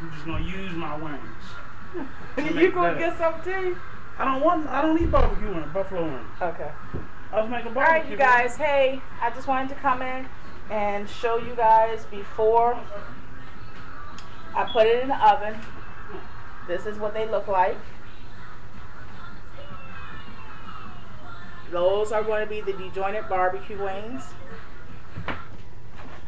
I'm just gonna use my wings. You gonna get some too? I don't eat barbecue wings, buffalo wings. Okay. I was making barbecue. Alright, you guys, hey, I just wanted to come in and show you guys before I put it in the oven. This is what they look like. Those are going to be the dejointed barbecue wings.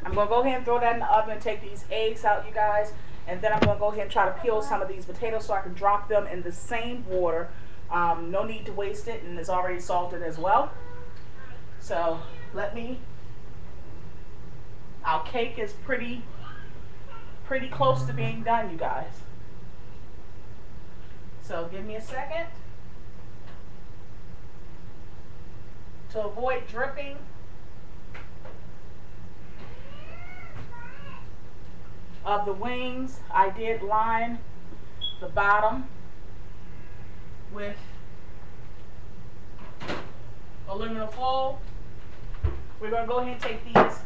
I'm going to go ahead and throw that in the oven and take these eggs out, you guys. And then I'm going to go ahead and try to peel some of these potatoes so I can drop them in the same water. No need to waste it, and it's already salted as well. So our cake is pretty close to being done, you guys. So give me a second. To avoid dripping, of the wings, I did line the bottom with aluminum foil. We're going to go ahead and take these.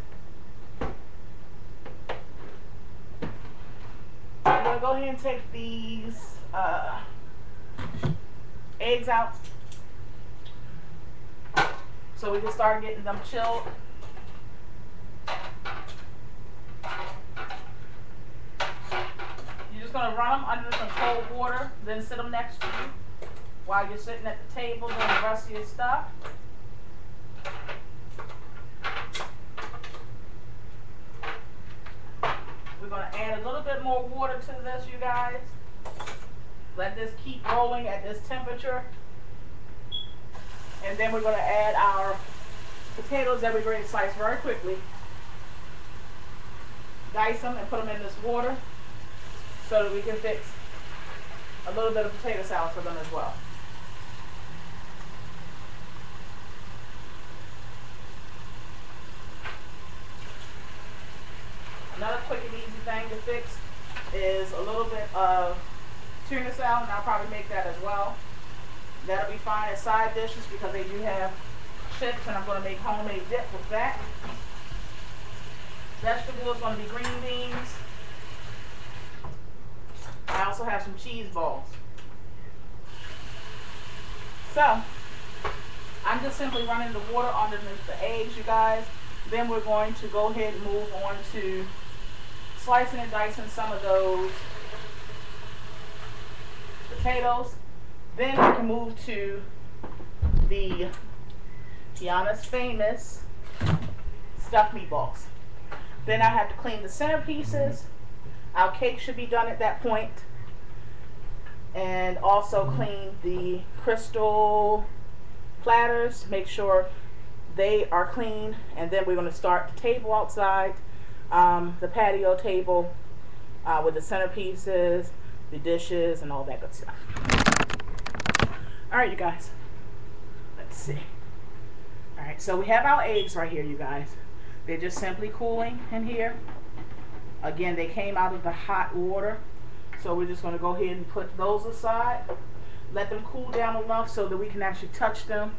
I'm going to go ahead and take these eggs out so we can start getting them chilled. You're just going to run them under some cold water, then sit them next to you while you're sitting at the table doing the rest of your stuff. We're going to add a little bit more water to this, you guys. Let this keep rolling at this temperature. And then we're going to add our potatoes that we're going to slice very quickly. Dice them and put them in this water so that we can fix a little bit of potato salad for them as well. Another quick and easy thing to fix is a little bit of tuna salad, and I'll probably make that as well. That'll be fine as side dishes because they do have chips, and I'm going to make homemade dip with that. Vegetables going to be green beans. I also have some cheese balls. So, I'm just simply running the water underneath the eggs, you guys. Then we're going to go ahead and move on to slicing and dicing some of those potatoes. Then we can move to the Kiana's famous stuffed meatballs. Then I have to clean the centerpieces. Our cake should be done at that point. And also clean the crystal platters. Make sure they are clean. And then we're going to start the table outside, the patio table with the centerpieces, the dishes, and all that good stuff. Alright, you guys. Let's see. Alright, so we have our eggs right here, you guys. They're just simply cooling in here. Again, they came out of the hot water. So we're just going to go ahead and put those aside. Let them cool down enough so that we can actually touch them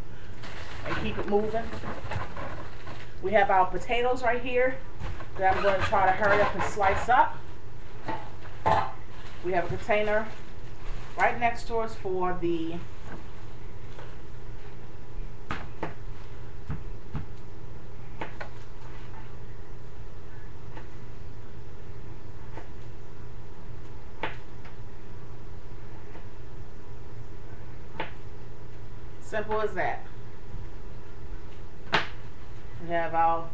and keep it moving. We have our potatoes right here that I'm going to try to hurry up and slice up. We have a container right next to us for the simple as that. We have our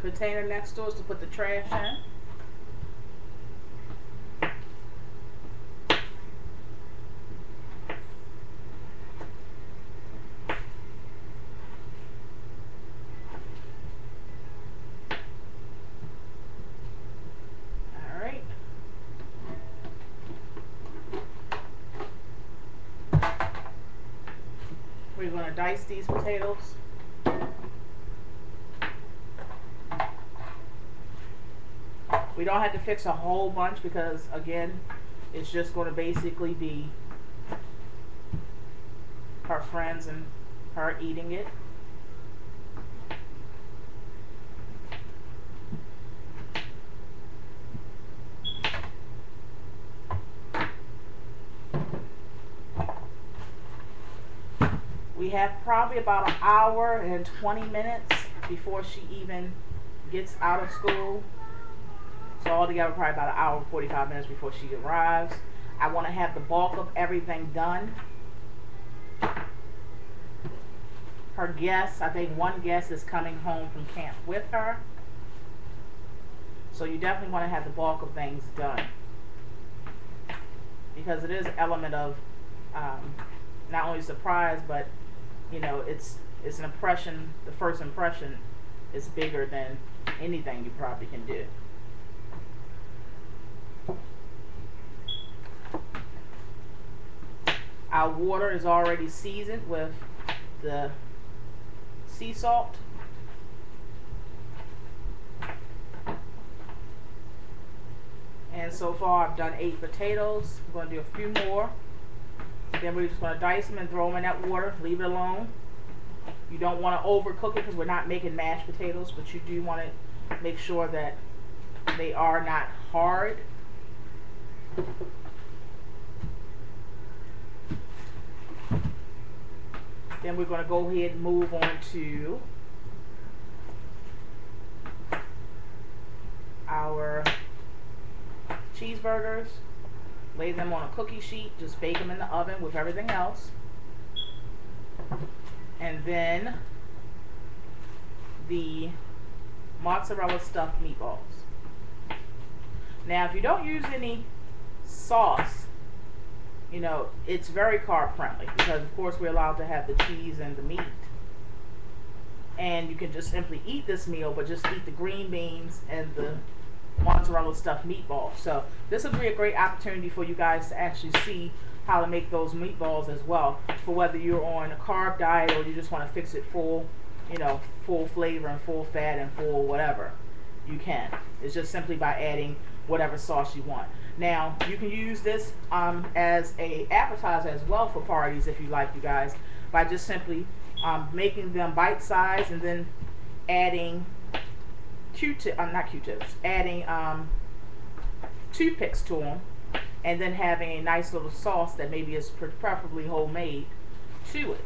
container next to us to put the trash in. We're going to dice these potatoes. We don't have to fix a whole bunch because, again, it's just going to basically be her friends and her eating it. we have probably about an hour and 20 minutes before she even gets out of school. So altogether probably about an hour and 45 minutes before she arrives. I want to have the bulk of everything done. Her guests, I think one guest is coming home from camp with her. So you definitely want to have the bulk of things done. Because it is an element of not only surprise, but you know, it's an impression. The first impression is bigger than anything you probably can do. Our water is already seasoned with the sea salt. And so far I've done 8 potatoes. I'm going to do a few more. Then we're just going to dice them and throw them in that water. Leave it alone. You don't want to overcook it because we're not making mashed potatoes, but you do want to make sure that they are not hard. Then we're going to go ahead and move on to our cheeseburgers. Lay them on a cookie sheet. Just bake them in the oven with everything else. And then the mozzarella stuffed meatballs. Now, if you don't use any sauce, you know, it's very carb friendly because of course we're allowed to have the cheese and the meat. And you can just simply eat this meal, but just eat the green beans and the mozzarella stuffed meatballs. So this would be a great opportunity for you guys to actually see how to make those meatballs as well, for whether you're on a carb diet or you just want to fix it full, you know, full flavor and full fat and full whatever. You can. It's just simply by adding whatever sauce you want. Now, you can use this as a appetizer as well for parties if you like, you guys, by just simply making them bite-sized and then adding adding toothpicks to them, and then having a nice little sauce that maybe is preferably homemade to it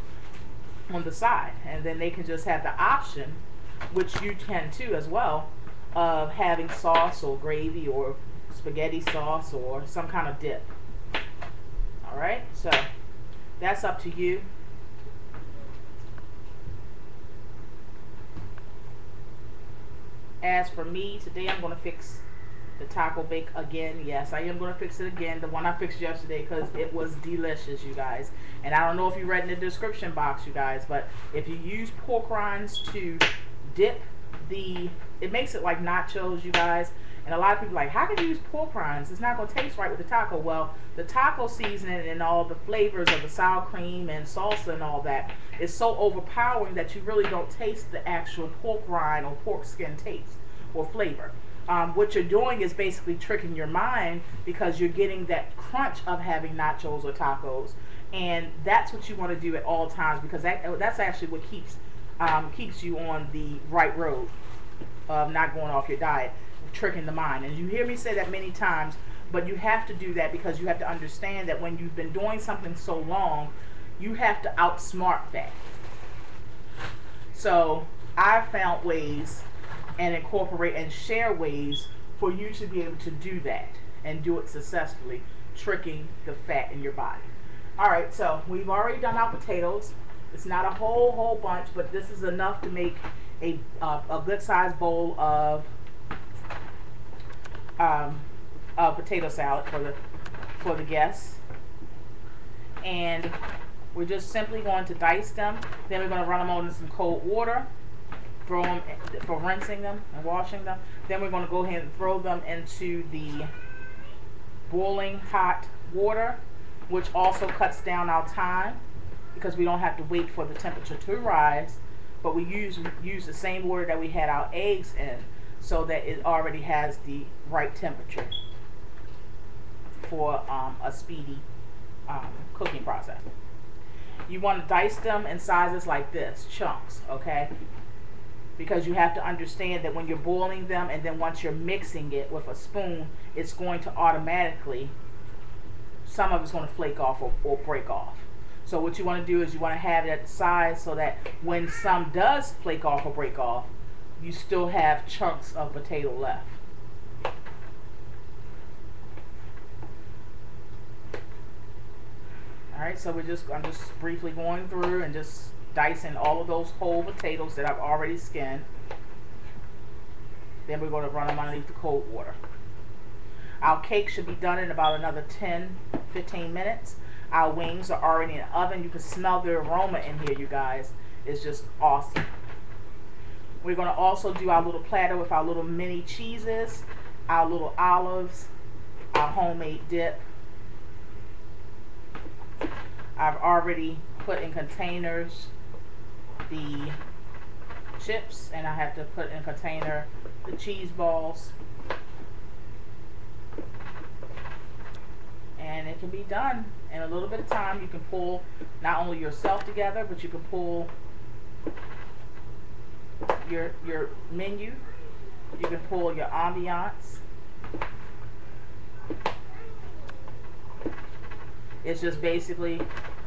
on the side. And then they can just have the option, which you can too as well, of having sauce or gravy or spaghetti sauce or some kind of dip. Alright, so that's up to you. As for me, today I'm going to fix the taco bake again. Yes, I am going to fix it again. The one I fixed yesterday, because it was delicious, you guys. And I don't know if you read in the description box, you guys, but if you use pork rinds to dip it makes it like nachos, you guys. And a lot of people are like, how can you use pork rinds? It's not going to taste right with the taco. Well, the taco seasoning and all the flavors of the sour cream and salsa and all that is so overpowering that you really don't taste the actual pork rind or pork skin taste or flavor. What you're doing is basically tricking your mind, because you're getting that crunch of having nachos or tacos, and that's what you want to do at all times, because that's actually what keeps you on the right road of not going off your diet, tricking the mind. And you hear me say that many times, but you have to do that because you have to understand that when you've been doing something so long, you have to outsmart that. So I've found ways and incorporate and share ways for you to be able to do that and do it successfully, tricking the fat in your body. Alright, so we've already done our potatoes. It's not a whole bunch, but this is enough to make a good sized bowl of potato salad for the guests. And we're just simply going to dice them. Then we're going to run them on in some cold water, throw them for rinsing them and washing them. Then we're going to go ahead and throw them into the boiling hot water, which also cuts down our time because we don't have to wait for the temperature to rise, but we use the same water that we had our eggs in, so that it already has the right temperature for a speedy cooking process. You want to dice them in sizes like this, chunks, okay? Because you have to understand that when you're boiling them and then once you're mixing it with a spoon, it's going to automatically, some of it's going to flake off or break off. So what you want to do is you want to have it at the side so that when some does flake off or break off, you still have chunks of potato left. Alright, so I'm just briefly going through and just dicing all of those whole potatoes that I've already skinned. Then we're going to run them underneath the cold water. Our cake should be done in about another 10-15 minutes. Our wings are already in the oven. You can smell the aroma in here, you guys. It's just awesome. We're going to also do our little platter with our little mini cheeses, our little olives, our homemade dip. I've already put in containers the chips, and I have to put in a container the cheese balls. And it can be done in a little bit of time. You can pull not only yourself together, but you can pull your menu. You can pull your ambiance. It's just basically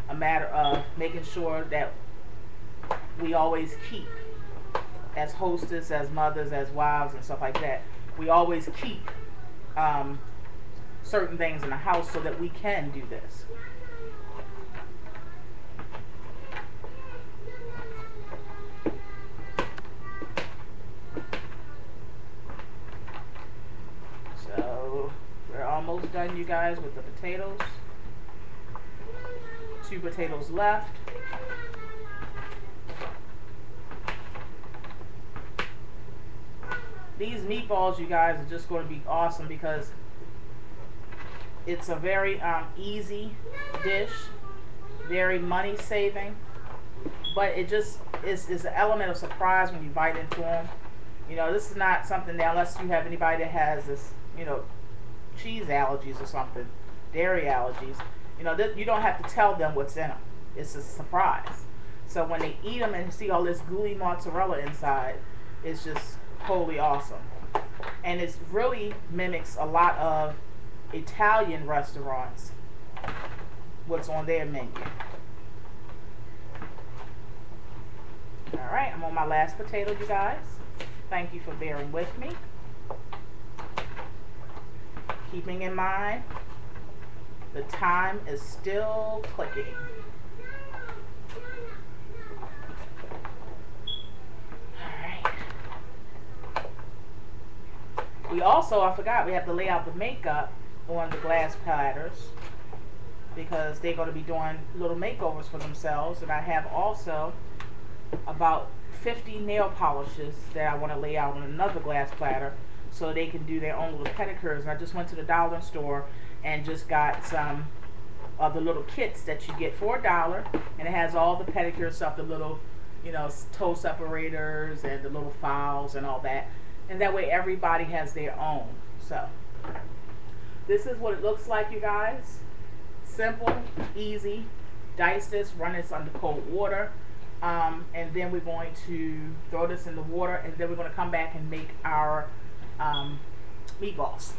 a matter of making sure that we always keep, as hostess, as mothers, as wives, and stuff like that, we always keep certain things in the house so that we can do this. So we're almost done, you guys, with the potatoes. 2 potatoes left. These meatballs, you guys, are just going to be awesome because it's a very easy dish, very money saving, but it just is an element of surprise when you bite into them. You know, this is not something that, unless you have anybody that has this, you know, cheese allergies or something, dairy allergies, you know, you don't have to tell them what's in them. It's a surprise. So when they eat them and see all this gooey mozzarella inside, it's just totally awesome. And it really mimics a lot of Italian restaurants, what's on their menu. Alright, I'm on my last potato, you guys. Thank you for bearing with me. Keeping in mind, the time is still clicking. Alright. We also, I forgot, we have to lay out the makeup on the glass platters because they're going to be doing little makeovers for themselves. And I have also about 50 nail polishes that I want to lay out on another glass platter so they can do their own little pedicures. And I just went to the dollar store and just got some of the little kits that you get for $1, and it has all the pedicure stuff, the little, you know, toe separators and the little files and all that, and that way everybody has their own. So this is what it looks like, you guys. Simple, easy. Dice this, run this under cold water, and then we're going to throw this in the water, and then we're going to come back and make our meatballs.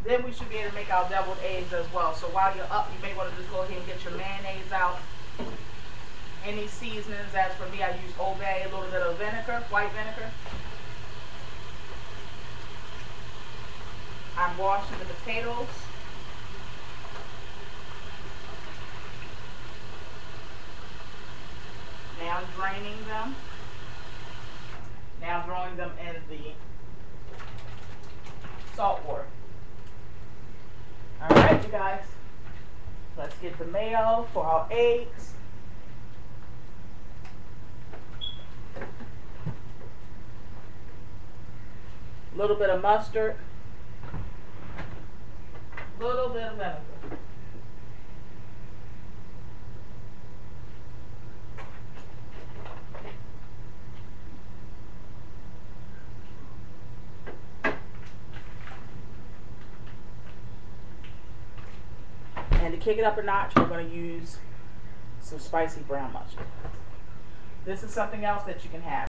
Then we should be able to make our deviled eggs as well. So while you're up, you may want to just go ahead and get your mayonnaise out. Any seasonings, as for me, I use Old Bay, a little bit of vinegar, white vinegar. I'm washing the potatoes. Now I'm draining them. Now I'm throwing them in the salt water. Alright, you guys. Let's get the mayo for our eggs. A little bit of mustard. A little bit of vinegar. And to kick it up a notch, we're going to use some spicy brown mustard. This is something else that you can have.